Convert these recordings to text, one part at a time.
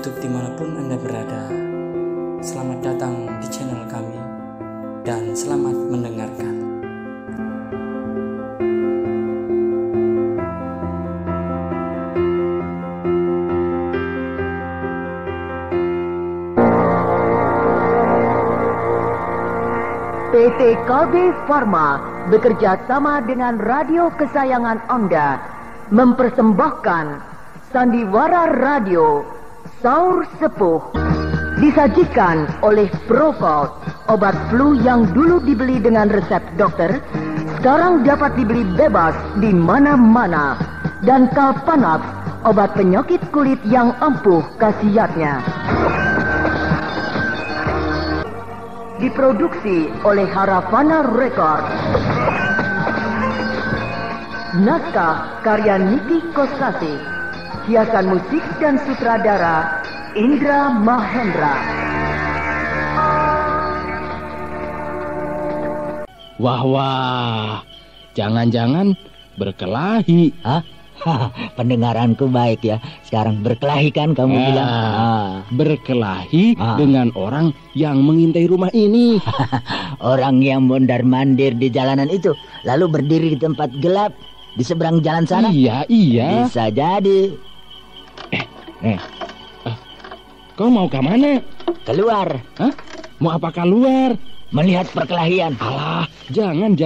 YouTube dimanapun Anda berada. Selamat datang di channel kami dan selamat mendengarkan. PT KB Pharma bekerja sama dengan radio kesayangan Anda mempersembahkan Sandiwara Radio Saur Sepuh, disajikan oleh Procold, obat flu yang dulu dibeli dengan resep dokter, sekarang dapat dibeli bebas di mana-mana, dan Kalpanax, obat penyakit kulit yang ampuh khasiatnya. Diproduksi oleh Haravana Record. Naskah karya Niki Kosasi. Hiasan musik dan sutradara Indra Mahendra. Wah, jangan-jangan berkelahi. Hah? Pendengaranku baik ya. Sekarang berkelahi kan kamu bilang? Berkelahi dengan orang yang mengintai rumah ini. Orang yang mondar-mandir di jalanan itu, lalu berdiri di tempat gelap di seberang jalan sana. Iya. Bisa jadi. Kau mau ke mana? Keluar. Hah? Mau apa keluar? Melihat perkelahian. Alah, jangan.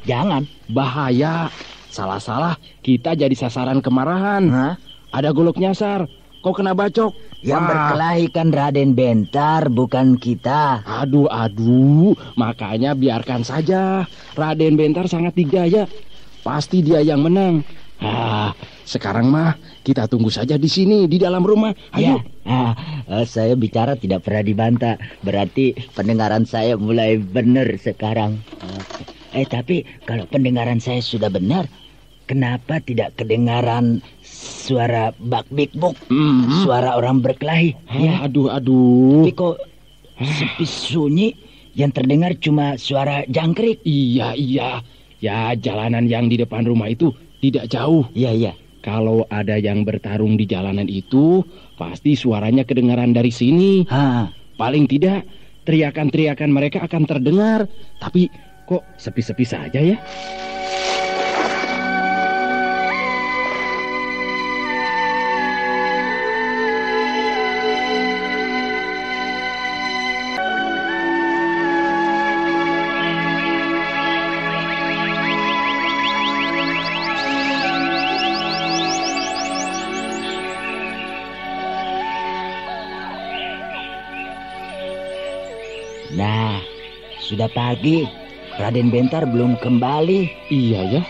Jangan. Bahaya. Salah-salah kita jadi sasaran kemarahan. Hah? Ada golok nyasar. Kau kena bacok. Yang berkelahi kan Raden Bentar, bukan kita. Aduh. Makanya biarkan saja. Raden Bentar sangat digaya. Pasti dia yang menang. Sekarang mah kita tunggu saja di sini, di dalam rumah. Ayo. Ya. Saya bicara tidak pernah dibantah. Berarti pendengaran saya mulai benar sekarang. Tapi kalau pendengaran saya sudah benar, kenapa tidak kedengaran suara bak-bik-buk, suara orang berkelahi? Ya. Aduh. Tapi kok sepi sunyi, yang terdengar cuma suara jangkrik. Iya. Ya, jalanan yang di depan rumah itu tidak jauh. Iya. Kalau ada yang bertarung di jalanan itu, pasti suaranya kedengaran dari sini. Paling tidak, teriakan-teriakan mereka akan terdengar. Tapi kok sepi-sepi saja ya? Nah, sudah pagi. Raden Bentar belum kembali. Iya ya.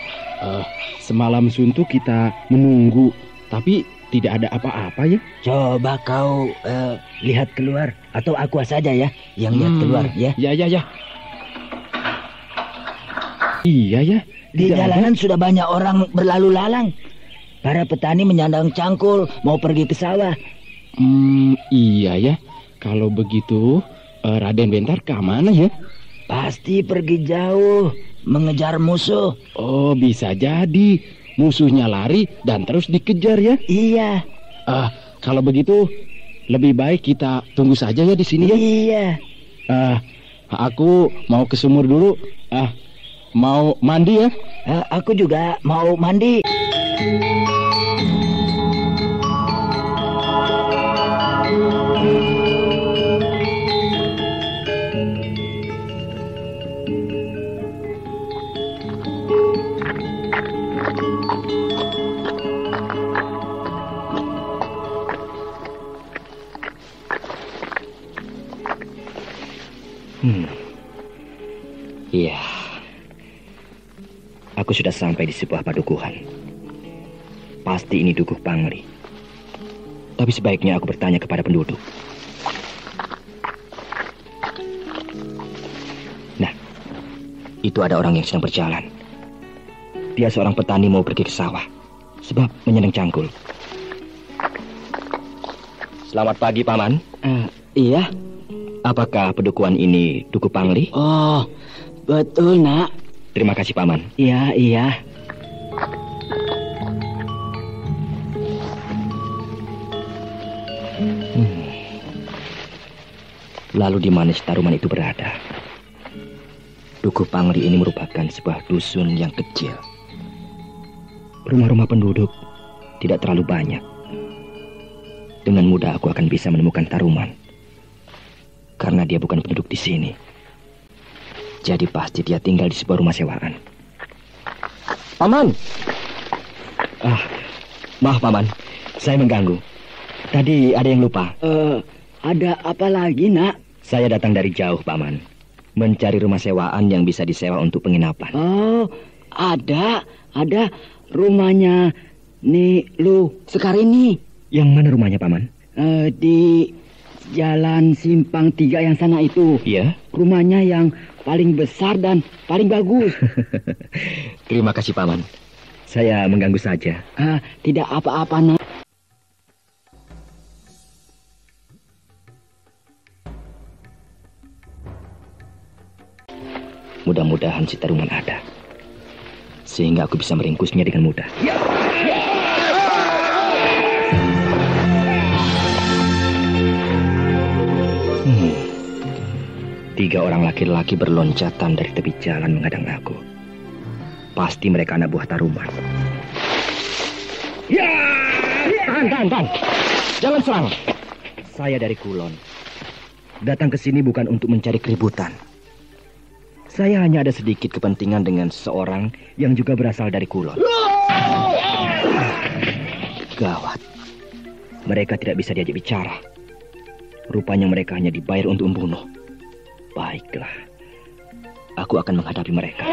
Semalam suntuk kita menunggu, tapi tidak ada apa-apa ya. Coba kau lihat keluar, atau aku saja ya yang lihat keluar ya. Ya. Iya ya. Di jalanan sudah banyak orang berlalu lalang. Para petani menyandang cangkul mau pergi ke sawah. Iya ya. Kalau begitu Raden Bentar ke mana ya? Pasti pergi jauh mengejar musuh. Oh, bisa jadi musuhnya lari dan terus dikejar ya? Iya. Kalau begitu lebih baik kita tunggu saja ya di sini ya. Iya. Aku mau ke sumur dulu. Mau mandi ya? Aku juga mau mandi. Iya. Aku sudah sampai di sebuah padukuhan. Pasti ini Dukuh Pangli. Tapi sebaiknya aku bertanya kepada penduduk. Nah, itu ada orang yang sedang berjalan. Dia seorang petani mau pergi ke sawah, sebab menyandang cangkul. Selamat pagi, Paman. Iya. Apakah pedukuhan ini Dukuh Pangli? Oh, betul, Nak. Terima kasih, Paman. Iya. Lalu di mana Sitaruman itu berada? Dukuh Pangli ini merupakan sebuah dusun yang kecil. Rumah-rumah penduduk tidak terlalu banyak. Dengan mudah aku akan bisa menemukan Taruman. Karena dia bukan penduduk di sini. Jadi pasti dia tinggal di sebuah rumah sewaan. Paman! Maaf Paman, saya mengganggu. Tadi ada yang lupa. Ada apa lagi, Nak? Saya datang dari jauh, Paman. Mencari rumah sewaan yang bisa disewa untuk penginapan. Oh, ada rumahnya Nilu Sekar ini. Yang mana rumahnya, Paman? Di Jalan Simpang 3 yang sana itu. Iya? Rumahnya yang paling besar dan paling bagus. Terima kasih, Paman. Saya mengganggu saja. Tidak apa-apa, Nak. Mudah-mudahan Sitaruman ada, sehingga aku bisa meringkusnya dengan mudah. Tiga orang laki-laki berloncatan dari tepi jalan menghadang aku. Pasti mereka anak buah Taruman. Tahan. Jangan serang. Saya dari Kulon. Datang ke sini bukan untuk mencari keributan. Saya hanya ada sedikit kepentingan dengan seseorang yang juga berasal dari Kulon. Gawat. Mereka tidak bisa diajak bicara. Rupanya mereka hanya dibayar untuk membunuh. Baiklah. Aku akan menghadapi mereka.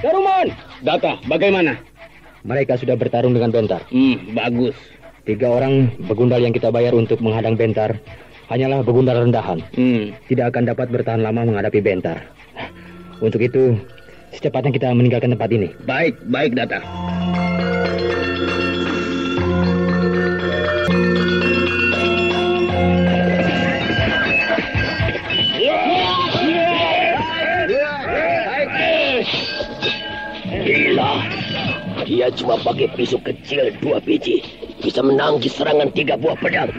Taruman! Data, bagaimana? Mereka sudah bertarung dengan Bentar. Bagus. 3 orang begundal yang kita bayar untuk menghadang Bentar hanyalah begundal rendahan. Tidak akan dapat bertahan lama menghadapi Bentar. Untuk itu, secepatnya kita meninggalkan tempat ini. Baik, Data. Gila, dia cuma pakai pisau kecil 2 biji, bisa menangkis serangan 3 buah pedang.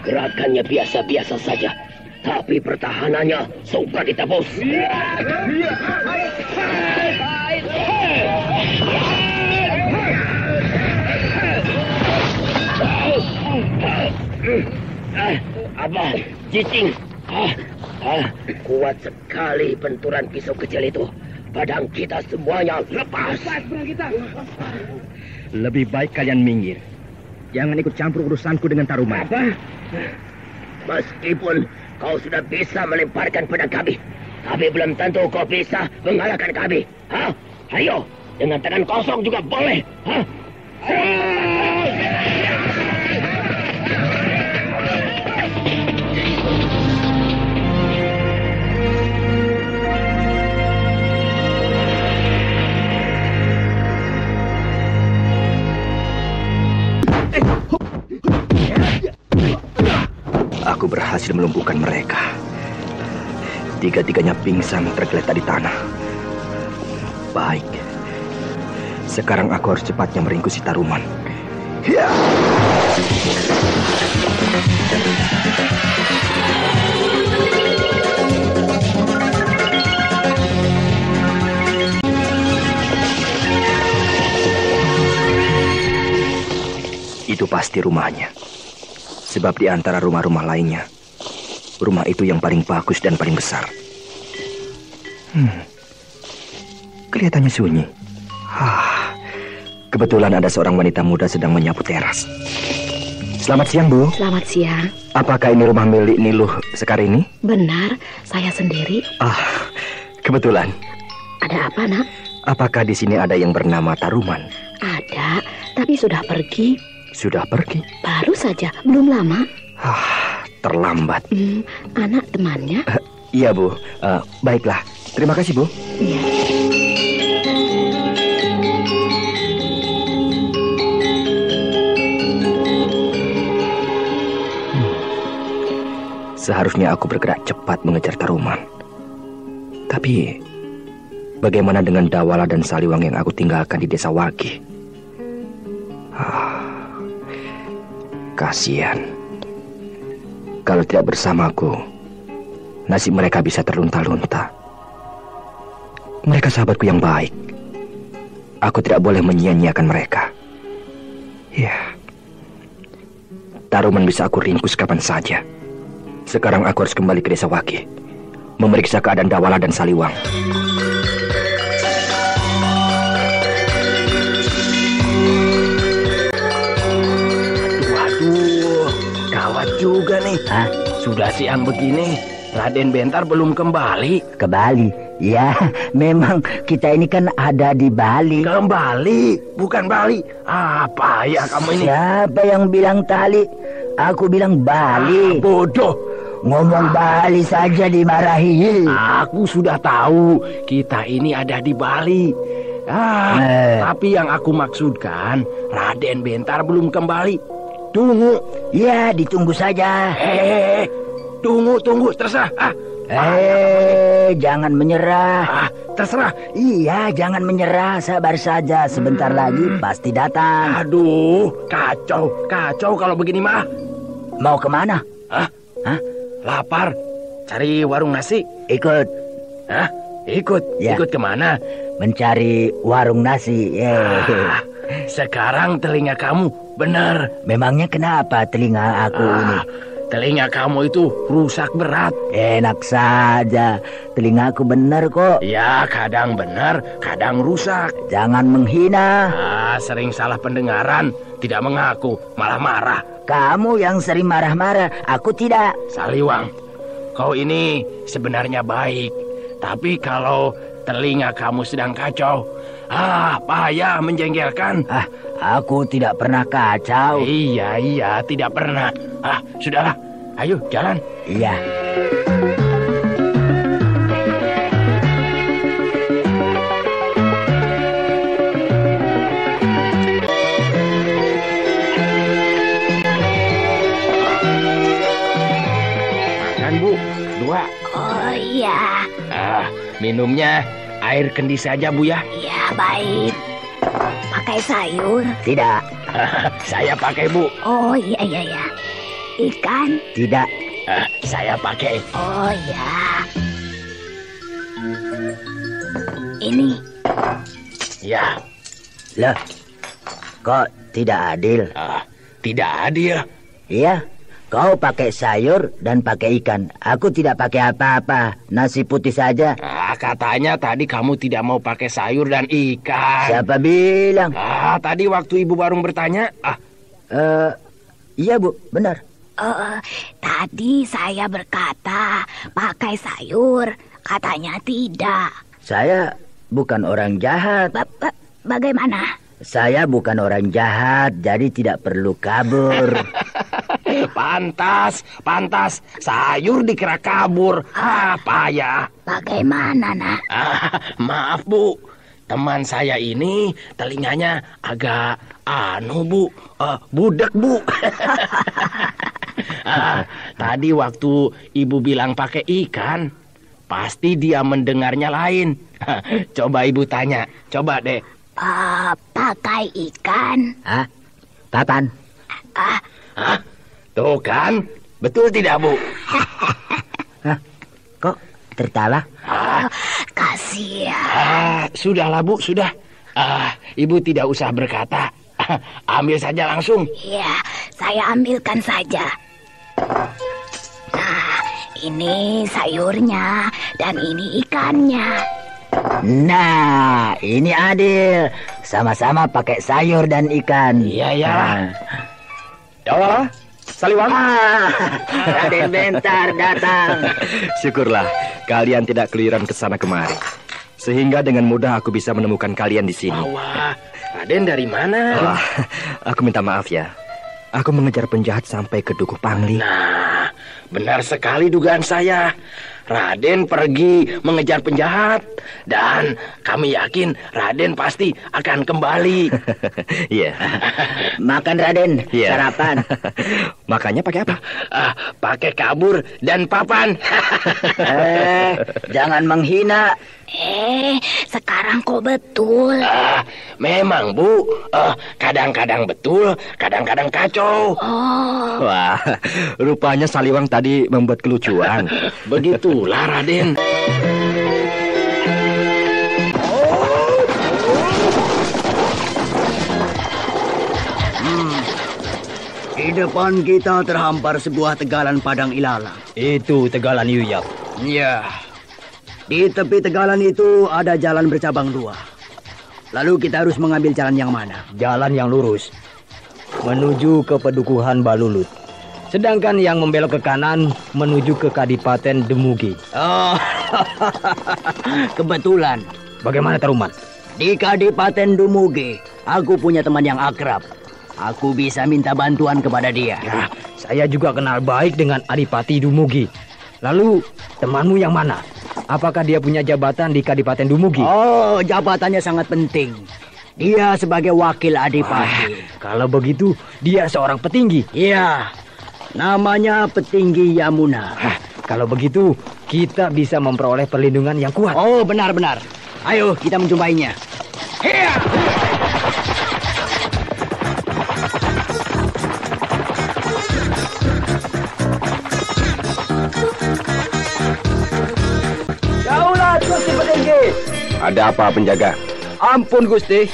Gerakannya biasa-biasa saja, tapi pertahanannya suka ditebus. Apa, Cicing? Kuat sekali benturan pisau kecil itu. Pedang kita semuanya lepas. Lebih baik kalian minggir. Jangan ikut campur urusanku dengan Taruman. Apa? Meskipun kau sudah bisa melemparkan pedang kami, tapi belum tentu kau bisa mengalahkan kami. Ayo, dengan tangan kosong juga boleh. Aku berhasil melumpuhkan mereka. 3-tiganya pingsan tergeletak di tanah. Baik. Sekarang aku harus cepatnya meringkus Taruman. Itu pasti rumahnya. Sebab di antara rumah-rumah lainnya, rumah itu yang paling bagus dan paling besar. Kelihatannya sunyi. Kebetulan ada seorang wanita muda sedang menyapu teras. Selamat siang, Bu. Selamat siang. Apakah ini rumah milik Niluh Sekar ini? Benar, saya sendiri. Kebetulan. Ada apa, Nak? Apakah di sini ada yang bernama Taruman? Ada, tapi sudah pergi. Sudah pergi? Baru saja, belum lama. Terlambat. Anak temannya? Iya, Bu. Baiklah. Terima kasih, Bu. Iya. Seharusnya aku bergerak cepat mengejar Taruman. Tapi bagaimana dengan Dawala dan Saliwang yang aku tinggalkan di desa Wagi? Kasihan. Kalau tidak bersamaku, nasib mereka bisa terlunta-lunta. Mereka sahabatku yang baik. Aku tidak boleh menyia-nyiakan mereka. Ya, Taruman bisa aku ringkus kapan saja. Sekarang aku harus kembali ke desa Wagi, memeriksa keadaan Dawala dan Saliwang. Waduh, gawat juga nih. Hah? Sudah siang begini, Raden Bentar belum kembali. Ke Bali? Ya, memang kita ini kan ada di Bali. Kembali, bukan Bali. Apa ya kamu ini? Siapa yang bilang tali? Aku bilang Bali. Bodoh. Ngomong Bali saja dimarahi. Aku sudah tahu kita ini ada di Bali. Tapi yang aku maksudkan, Raden Bentar belum kembali. Tunggu. Ya, ditunggu saja. Tunggu, terserah. Jangan menyerah. Terserah. Iya, jangan menyerah. Sabar saja, sebentar lagi pasti datang. Aduh, kacau kalau begini mah. Mau kemana? Hah? Lapar. Cari warung nasi. Ikut. Hah? Ikut? Ya. Ikut kemana? Mencari warung nasi. Sekarang telinga kamu benar. Memangnya kenapa telinga aku ini? Telinga kamu itu rusak berat. Enak saja, telingaku benar kok. Ya, kadang benar, kadang rusak. Jangan menghina. Sering salah pendengaran, tidak mengaku, malah marah. Kamu yang sering marah-marah, aku tidak. Saliwang, kau ini sebenarnya baik. Tapi kalau telinga kamu sedang kacau, payah menjengkelkan. Aku tidak pernah kacau. Iya, tidak pernah. Sudahlah, ayo jalan. Iya. Makan, Bu. 2. Oh iya. Minumnya air kendi saja, Bu ya. Iya, baik. Pakai sayur? Tidak. Saya pakai, Bu. Oh iya. Ikan? Tidak. Saya pakai. Oh ya. Ini? Ya. Loh, kok tidak adil? Tidak adil. Iya, kau pakai sayur dan pakai ikan. Aku tidak pakai apa-apa, nasi putih saja. Katanya tadi kamu tidak mau pakai sayur dan ikan. Siapa bilang? Tadi waktu Ibu Barung bertanya. Iya, Bu, benar. Tadi saya berkata pakai sayur, katanya tidak. Saya bukan orang jahat. Bagaimana? Saya bukan orang jahat, jadi tidak perlu kabur. Pantas. Sayur dikira kabur. Payah. Bagaimana, Nak? Maaf, Bu. Teman saya ini telinganya agak Bu. Budek, Bu. Tadi waktu Ibu bilang pakai ikan, pasti dia mendengarnya lain. Coba Ibu tanya. Coba deh. Pakai ikan? Kapan? Tuh kan, betul tidak, Bu? Kok tertawa? Kasihan. Sudahlah, Bu, sudah. Ibu tidak usah berkata. Ambil saja langsung. Iya, saya ambilkan saja. Nah, ini sayurnya dan ini ikannya. Nah, ini adil. Sama-sama pakai sayur dan ikan. Iya. Dawala, Saliwang. Raden Bentar datang. Syukurlah kalian tidak keluyuran ke sana kemari. Sehingga dengan mudah aku bisa menemukan kalian di sini. Wah, Raden dari mana? Aku minta maaf ya. Aku mengejar penjahat sampai ke Dukuh Pangli. Nah, benar sekali dugaan saya. Raden pergi mengejar penjahat. Dan kami yakin Raden pasti akan kembali. Iya. Makan Raden, Iya. sarapan. Makanya pakai apa? Pakai kabur dan papan. Jangan menghina. Sekarang kok betul? Memang Bu, kadang-kadang betul, kadang-kadang kacau. Oh, Wah, rupanya Saliwang tadi membuat kelucuan. Begitulah Raden. Di depan kita terhampar sebuah tegalan padang ilalang. Itu tegalan Yuyap. Ya. Di tepi tegalan itu ada jalan bercabang 2. Lalu kita harus mengambil jalan yang mana? Jalan yang lurus menuju ke Pedukuhan Balulut. Sedangkan yang membelok ke kanan menuju ke Kadipaten Demugi. Oh, kebetulan. Bagaimana Taruman? Di Kadipaten Dumugi, aku punya teman yang akrab. Aku bisa minta bantuan kepada dia. Ya, saya juga kenal baik dengan Adipati Dumugi. Lalu temanmu yang mana? Apakah dia punya jabatan di Kadipaten Dumugi? Oh, jabatannya sangat penting. Dia sebagai wakil Adipati. Kalau begitu, dia seorang petinggi. Iya, namanya Petinggi Yamuna. Kalau begitu, kita bisa memperoleh perlindungan yang kuat. Oh, benar-benar. Ayo, kita menjumpainya. Daulat Gusti Petinggi. Ada apa penjaga? Ampun Gusti.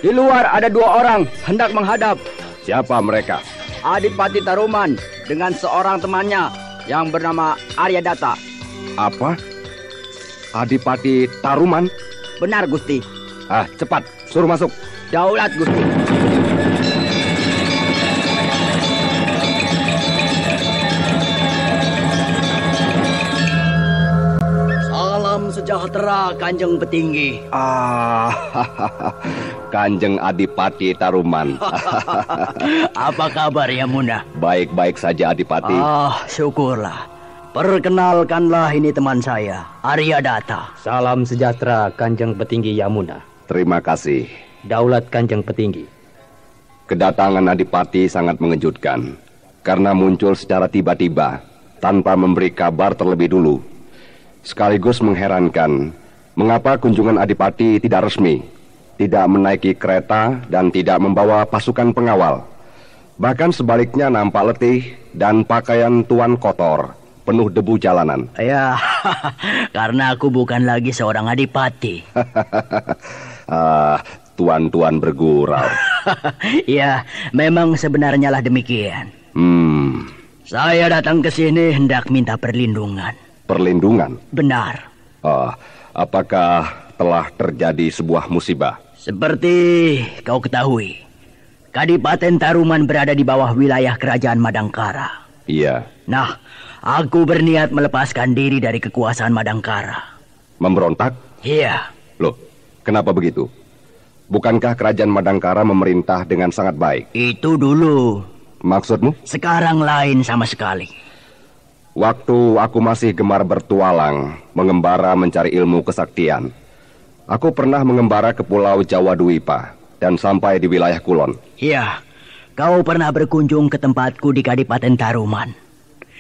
Di luar ada 2 orang hendak menghadap. Siapa mereka? Adipati Taruman dengan seorang temannya yang bernama Aryadata. Apa? Adipati Taruman? Benar Gusti. Cepat, suruh masuk. Daulat Gusti. Salam sejahtera Kanjeng Petinggi. Kanjeng Adipati Taruman. Apa kabar Yamuna? Baik-baik saja Adipati. Syukurlah. Perkenalkanlah ini teman saya, Aryadata. Salam sejahtera Kanjeng Petinggi Yamuna. Terima kasih. Daulat Kanjeng Petinggi. Kedatangan Adipati sangat mengejutkan karena muncul secara tiba-tiba tanpa memberi kabar terlebih dulu. Sekaligus mengherankan mengapa kunjungan Adipati tidak resmi, tidak menaiki kereta dan tidak membawa pasukan pengawal. Bahkan sebaliknya nampak letih dan pakaian tuan kotor, penuh debu jalanan. Ya, karena aku bukan lagi seorang adipati. Tuan-tuan bergurau. Ya, memang sebenarnya lah demikian. Saya datang ke sini hendak minta perlindungan. Perlindungan? Benar. Apakah telah terjadi sebuah musibah? Seperti kau ketahui, Kadipaten Taruman berada di bawah wilayah kerajaan Madangkara. Iya. Nah, aku berniat melepaskan diri dari kekuasaan Madangkara. Memberontak? Iya. Loh, kenapa begitu? Bukankah kerajaan Madangkara memerintah dengan sangat baik? Itu dulu. Maksudmu? Sekarang lain sama sekali. Waktu aku masih gemar bertualang, mengembara mencari ilmu kesaktian, aku pernah mengembara ke Pulau Jawa Dwipa dan sampai di wilayah Kulon. Iya, kau pernah berkunjung ke tempatku di Kadipaten Taruman.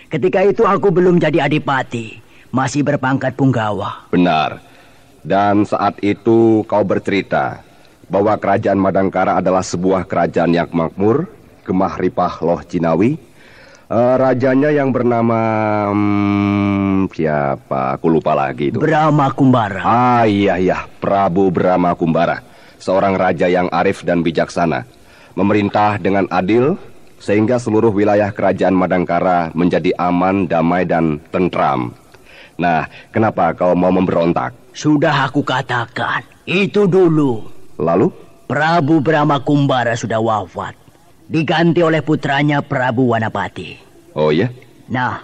Ketika itu aku belum jadi adipati, masih berpangkat punggawa. Benar. Dan saat itu kau bercerita bahwa kerajaan Madangkara adalah sebuah kerajaan yang makmur, gemah ripah loh Jinawi. Rajanya yang bernama siapa? Aku lupa lagi itu. Brahma Kumbara. Iya, Prabu Brahma Kumbara. Seorang raja yang arif dan bijaksana, memerintah dengan adil sehingga seluruh wilayah kerajaan Madangkara menjadi aman, damai dan tentram. Nah, kenapa kau mau memberontak? Sudah aku katakan, itu dulu. Lalu? Prabu Brahma Kumbara sudah wafat, diganti oleh putranya Prabu Wanapati. Oh ya? Nah,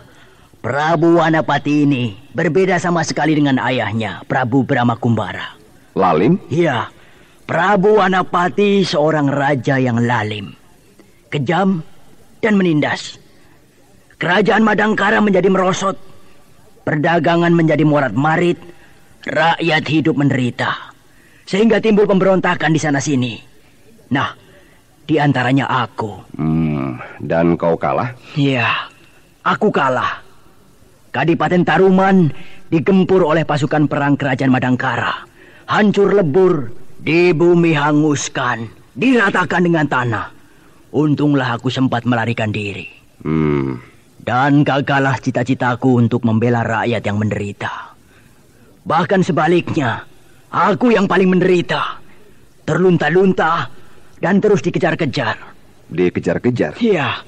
Prabu Wanapati ini berbeda sama sekali dengan ayahnya, Prabu Brahma Kumbara. Lalim? Iya, Prabu Wanapati seorang raja yang lalim, kejam, dan menindas. Kerajaan Madangkara menjadi merosot. perdagangan menjadi morat-marit, rakyat hidup menderita, sehingga timbul pemberontakan di sana-sini. Nah, di antaranya aku. Dan kau kalah? Ya, aku kalah. Kadipaten Taruman digempur oleh pasukan perang kerajaan Madangkara. Hancur lebur, di bumi hanguskan, diratakan dengan tanah. Untunglah aku sempat melarikan diri. Dan gagallah cita-citaku untuk membela rakyat yang menderita. Bahkan sebaliknya, aku yang paling menderita. Terlunta-lunta dan terus dikejar-kejar. Dikejar-kejar? Iya.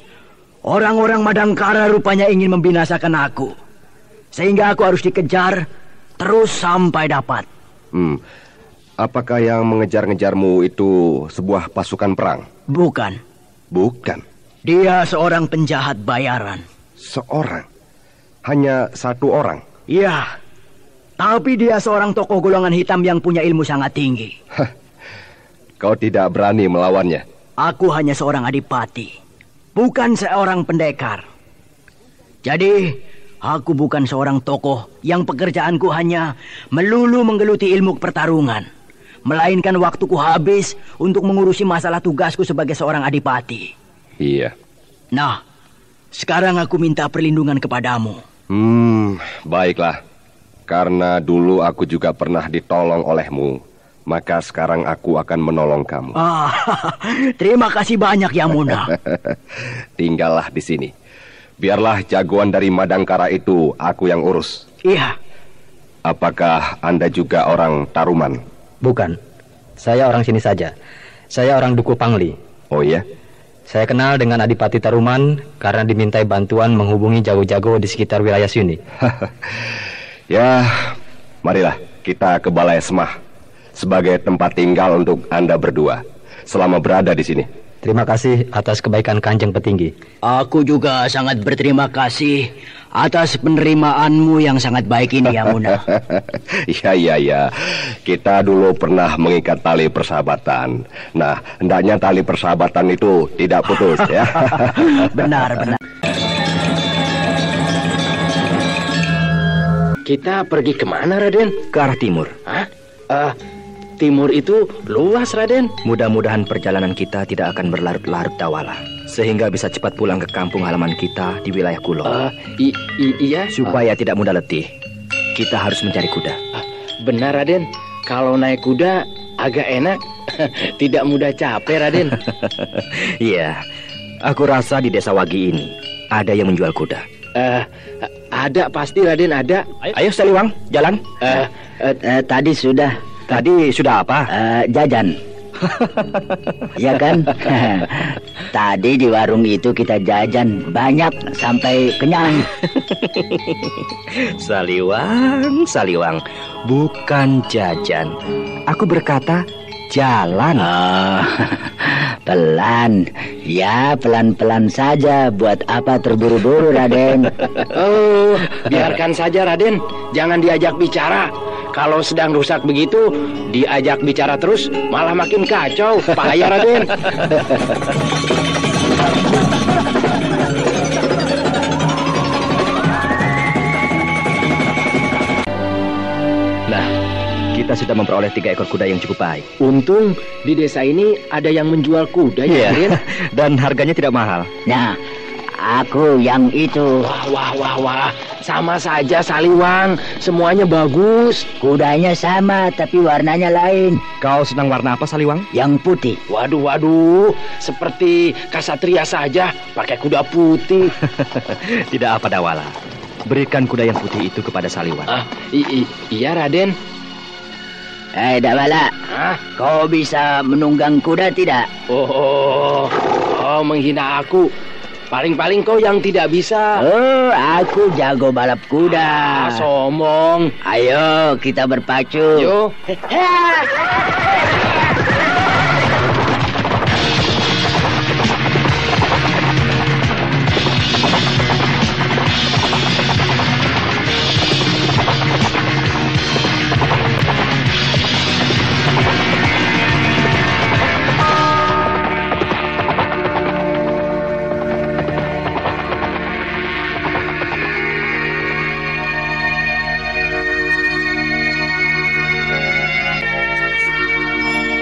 Orang-orang Madangkara rupanya ingin membinasakan aku. Sehingga aku harus dikejar terus sampai dapat. Apakah yang mengejar-ngejarmu itu sebuah pasukan perang? Bukan. Bukan? Dia seorang penjahat bayaran. Seorang? Hanya satu orang? Iya. Tapi dia seorang tokoh golongan hitam yang punya ilmu sangat tinggi. Kau tidak berani melawannya? Aku hanya seorang adipati, bukan seorang pendekar. Jadi, aku bukan seorang tokoh yang pekerjaanku hanya melulu menggeluti ilmu pertarungan, melainkan waktuku habis untuk mengurusi masalah tugasku sebagai seorang adipati. Iya. Nah, sekarang aku minta perlindungan kepadamu. Baiklah. Karena dulu aku juga pernah ditolong olehmu, maka sekarang aku akan menolong kamu. Terima kasih banyak, Yang Muna. Tinggallah di sini. Biarlah jagoan dari Madangkara itu aku yang urus. Iya. Apakah Anda juga orang Taruman? Bukan. Saya orang sini saja. Saya orang Duku Pangli. Oh iya? Saya kenal dengan Adipati Taruman karena dimintai bantuan menghubungi jago-jago di sekitar wilayah sini. Ya, marilah kita ke Balai Semah sebagai tempat tinggal untuk Anda berdua selama berada di sini. Terima kasih atas kebaikan Kanjeng Petinggi. Aku juga sangat berterima kasih atas penerimaanmu yang sangat baik ini, Yang Muna. Iya. Kita dulu pernah mengikat tali persahabatan. Nah, hendaknya tali persahabatan itu tidak putus, ya. Benar. Kita pergi kemana, Raden? Ke arah timur. Timur itu luas, Raden. Mudah-mudahan perjalanan kita tidak akan berlarut-larut, Dawala, sehingga bisa cepat pulang ke kampung halaman kita di wilayah Kulo. Iya. Supaya tidak mudah letih, kita harus mencari kuda. Benar, Raden. Kalau naik kuda agak enak. Tidak mudah capek, Raden. Iya, aku rasa di desa Wagi ini ada yang menjual kuda. Ada pasti, Raden, ada. Ayo Seliwang, jalan. Tadi sudah. Tadi sudah apa? Jajan. Ya kan? Tadi di warung itu kita jajan banyak sampai kenyang. Saliwang, bukan jajan. Aku berkata jalan. Pelan. Ya, pelan-pelan saja. Buat apa terburu-buru, Raden? Biarkan saja, Raden. Jangan diajak bicara. Kalau sedang rusak begitu, diajak bicara terus, malah makin kacau. Payah, Raden. Nah, kita sudah memperoleh 3 ekor kuda yang cukup baik. Untung di desa ini ada yang menjual kuda, ya, Raden. Dan harganya tidak mahal. Nah, aku yang itu. Wah. Sama saja, Saliwang. Semuanya bagus. Kudanya sama, tapi warnanya lain. Kau senang warna apa, Saliwang? Yang putih. Waduh. Seperti Kasatria saja, pakai kuda putih. Tidak apa, Dawala. Berikan kuda yang putih itu kepada Saliwang. Iya, Raden. Dawala, kau bisa menunggang kuda tidak? Oh, menghina aku. Paling-paling kau yang tidak bisa. Aku jago balap kuda. Sombong. Ayo kita berpacu. Yo.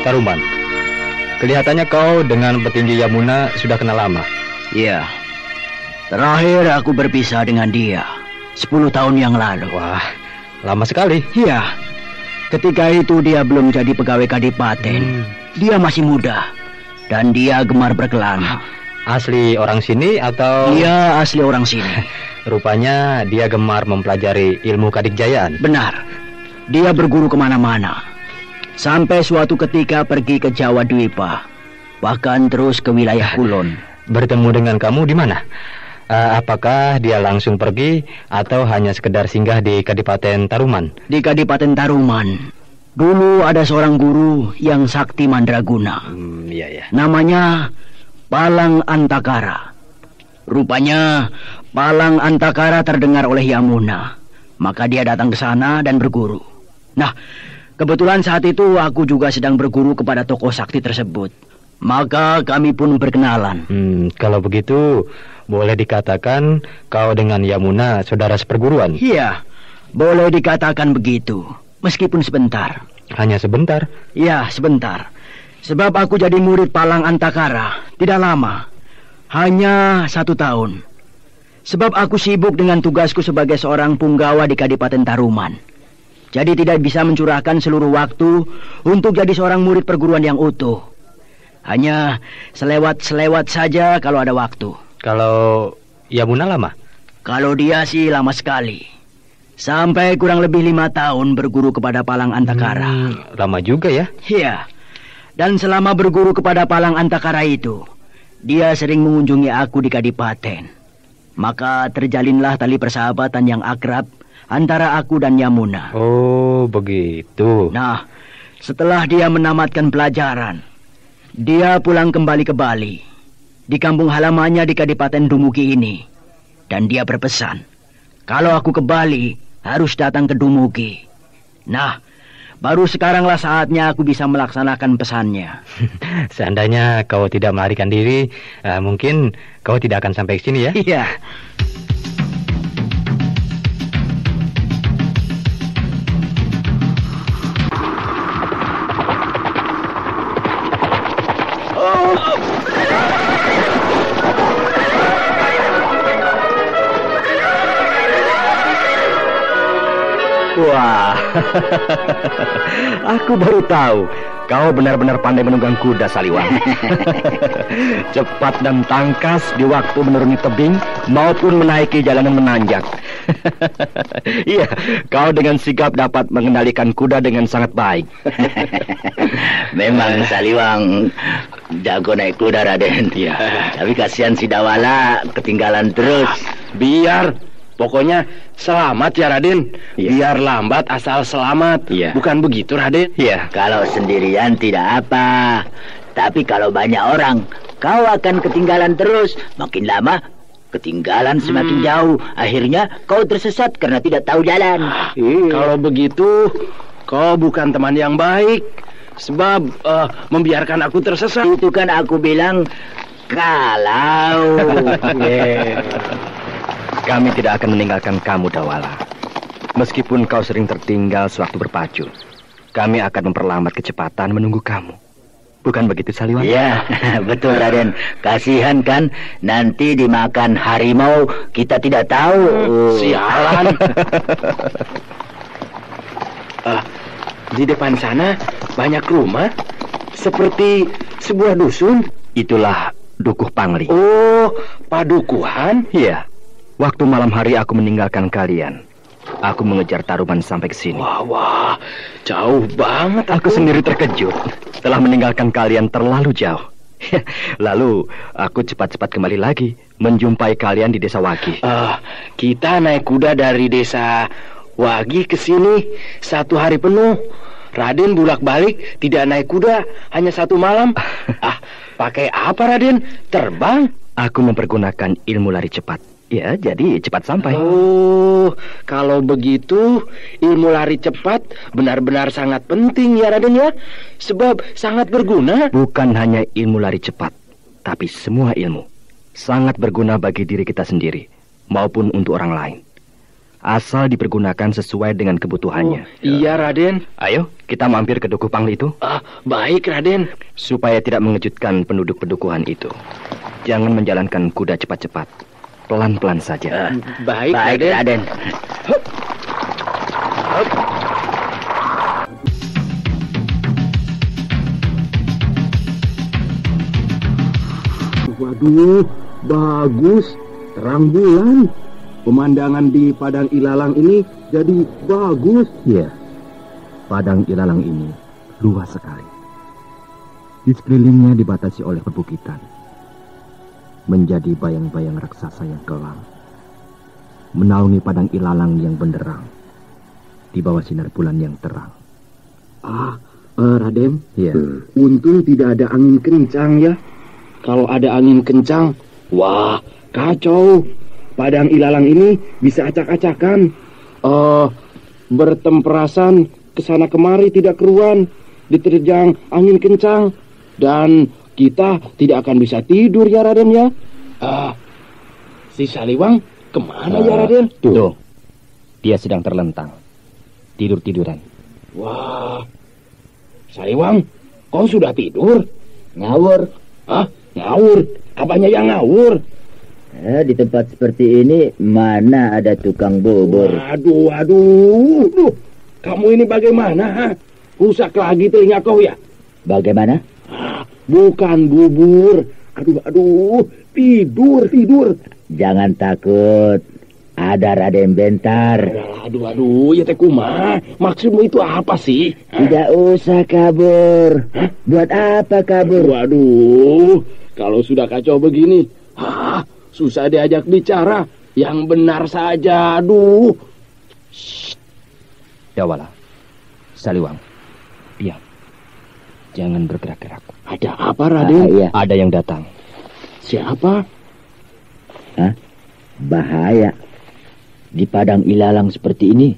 Taruman, kelihatannya kau dengan petinggi Yamuna sudah kenal lama. Iya. Terakhir aku berpisah dengan dia 10 tahun yang lalu. Wah, lama sekali. Iya. Ketika itu dia belum jadi pegawai kadipaten. Dia masih muda. Dan dia gemar berkelana. Asli orang sini atau... Iya, asli orang sini. Rupanya dia gemar mempelajari ilmu kadikjayaan. Benar. Dia berguru kemana-mana. Sampai suatu ketika pergi ke Jawa Dwipa. Bahkan terus ke wilayah Kulon. Bertemu dengan kamu di mana? Apakah dia langsung pergi atau hanya sekedar singgah di Kadipaten Taruman? Di Kadipaten Taruman. Dulu ada seorang guru yang sakti mandraguna. Iya. Namanya Palang Antakara. Rupanya Palang Antakara terdengar oleh Yamuna. Maka dia datang ke sana dan berguru. Nah, kebetulan saat itu aku juga sedang berguru kepada tokoh sakti tersebut. Maka kami pun berkenalan. Kalau begitu, boleh dikatakan kau dengan Yamuna saudara seperguruan? Iya, boleh dikatakan begitu. Meskipun sebentar. Hanya sebentar? Ya, sebentar. Sebab aku jadi murid Palang Antakara tidak lama. Hanya 1 tahun. Sebab aku sibuk dengan tugasku sebagai seorang punggawa di Kadipaten Taruman. Jadi tidak bisa mencurahkan seluruh waktu untuk jadi seorang murid perguruan yang utuh. Hanya selewat-selewat saja kalau ada waktu. Kalau Yamuna lama? Kalau dia sih lama sekali. Sampai kurang lebih 5 tahun berguru kepada Palang Antakara. Lama juga ya? Iya. Dan selama berguru kepada Palang Antakara itu, dia sering mengunjungi aku di Kadipaten. Maka terjalinlah tali persahabatan yang akrab antara aku dan Yamuna. Oh, begitu. Nah, setelah dia menamatkan pelajaran, dia pulang kembali ke Bali, di kampung halamannya di Kadipaten Dumugi ini. Dan dia berpesan, kalau aku ke Bali, harus datang ke Dumugi. Nah, baru sekaranglah saatnya aku bisa melaksanakan pesannya. Seandainya kau tidak melarikan diri, mungkin kau tidak akan sampai ke sini ya? Iya. Wah, aku baru tahu kau benar-benar pandai menunggang kuda, Saliwang. Cepat dan tangkas di waktu menuruni tebing maupun menaiki jalanan menanjak. Iya, kau dengan sigap dapat mengendalikan kuda dengan sangat baik. Memang Saliwang jago naik kuda, Raden. Iya. Tapi kasihan si Dawala ketinggalan terus. Biar, pokoknya selamat ya, Raden. Biar lambat asal selamat. Bukan begitu, Raden? Iya. Kalau sendirian tidak apa. Tapi kalau banyak orang, kau akan ketinggalan terus. Makin lama ketinggalan semakin jauh. Akhirnya kau tersesat karena tidak tahu jalan. Kalau begitu, kau bukan teman yang baik. Sebab membiarkan aku tersesat. Itu kan aku bilang kalau. Kami tidak akan meninggalkan kamu, Dawala. Meskipun kau sering tertinggal sewaktu berpacu, kami akan memperlambat kecepatan menunggu kamu. Bukan begitu, Saliwang? Iya, betul, Raden. Kasihan kan, nanti dimakan harimau, kita tidak tahu. Sialan. Di depan sana banyak rumah, seperti sebuah dusun. Itulah Dukuh Pangli. Oh, padukuhan? Iya. Waktu malam hari aku meninggalkan kalian. Aku mengejar Taruman sampai ke sini. Wah, jauh banget. Aku sendiri terkejut setelah meninggalkan kalian terlalu jauh. Lalu aku cepat-cepat kembali lagi menjumpai kalian di desa Wagi. Kita naik kuda dari desa Wagi ke sini 1 hari penuh. Raden bolak-balik tidak naik kuda, hanya 1 malam. Pakai apa, Raden? Terbang? Aku mempergunakan ilmu lari cepat. Ya, jadi cepat sampai. Oh, kalau begitu ilmu lari cepat benar-benar sangat penting ya, Raden ya. Sebab sangat berguna. Bukan hanya ilmu lari cepat, tapi semua ilmu sangat berguna bagi diri kita sendiri maupun untuk orang lain. asal dipergunakan sesuai dengan kebutuhannya. Iya, Raden. Ayo, kita mampir ke Dukuh Pangli itu. Baik, Raden. Supaya tidak mengejutkan penduduk pedukuhan itu. Jangan menjalankan kuda cepat-cepat. Pelan-pelan saja. Baik, Raden. Hup. Waduh, bagus. Terang bulan. Pemandangan di Padang Ilalang ini jadi bagus. Iya, Padang Ilalang ini luas sekali. Di sekelilingnya dibatasi oleh perbukitan. Menjadi bayang-bayang raksasa yang kelam. Menaungi Padang Ilalang yang benderang. Di bawah sinar bulan yang terang. Raden. Iya. Untung tidak ada angin kencang ya. Kalau ada angin kencang, wah, kacau. Padang Ilalang ini bisa acak-acakan. Bertemperasan kesana kemari tidak keruan, diterjang angin kencang, dan kita tidak akan bisa tidur ya Raden ya. Si Saliwang kemana ya Raden? Tuh, dia sedang terlentang, tidur-tiduran. Wah, Saliwang, kau sudah tidur? Ngawur. Ngawur? Apanya yang ngawur? Di tempat seperti ini mana ada tukang bubur? Aduh. Kamu ini bagaimana? Rusak lagi telinga kau ya? Bagaimana? Bukan bubur. Aduh. Tidur. Jangan takut. Ada Raden Bentar. Aduh, ya teh kumaha? Maksudmu itu apa sih? Tidak usah kabur. Buat apa kabur? Waduh, kalau sudah kacau begini, susah diajak bicara. Yang benar saja, aduh. Shh. Dawala, Saliwang, diam. Jangan bergerak-gerak. Ada apa, Raden? Iya. Ada yang datang. Siapa? Bahaya. Di Padang Ilalang seperti ini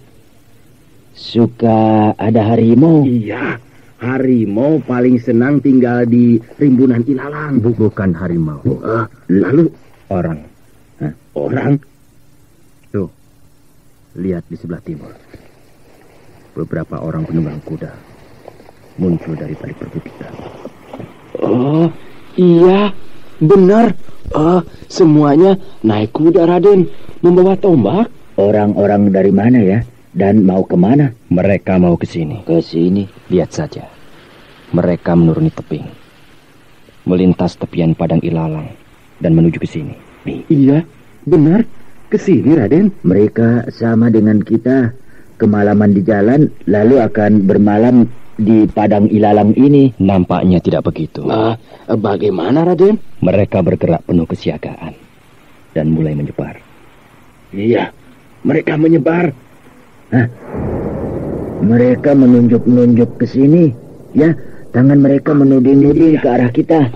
suka ada harimau. Iya, harimau paling senang tinggal di rimbunan ilalang. Bukan harimau. Lalu? Orang. Orang? Tuh, lihat di sebelah timur. Beberapa orang penunggang kuda muncul dari balik perbukitan. Iya, benar. Semuanya naik kuda, Raden, membawa tombak. Orang-orang dari mana ya? Dan mau kemana? Mereka mau ke sini. Ke sini? Lihat saja. Mereka menuruni tebing, melintas tepian Padang Ilalang, dan menuju ke sini. Iya, benar. Ke sini, Raden. Mereka sama dengan kita. Kemalaman di jalan, lalu akan bermalam di Padang Ilalang ini. Nampaknya tidak begitu. Bagaimana, Raden? Mereka bergerak penuh kesiagaan dan mulai menyebar. Iya, mereka menyebar. Mereka menunjuk-nunjuk ke sini. Ya, tangan mereka menuding-nuding ke arah kita.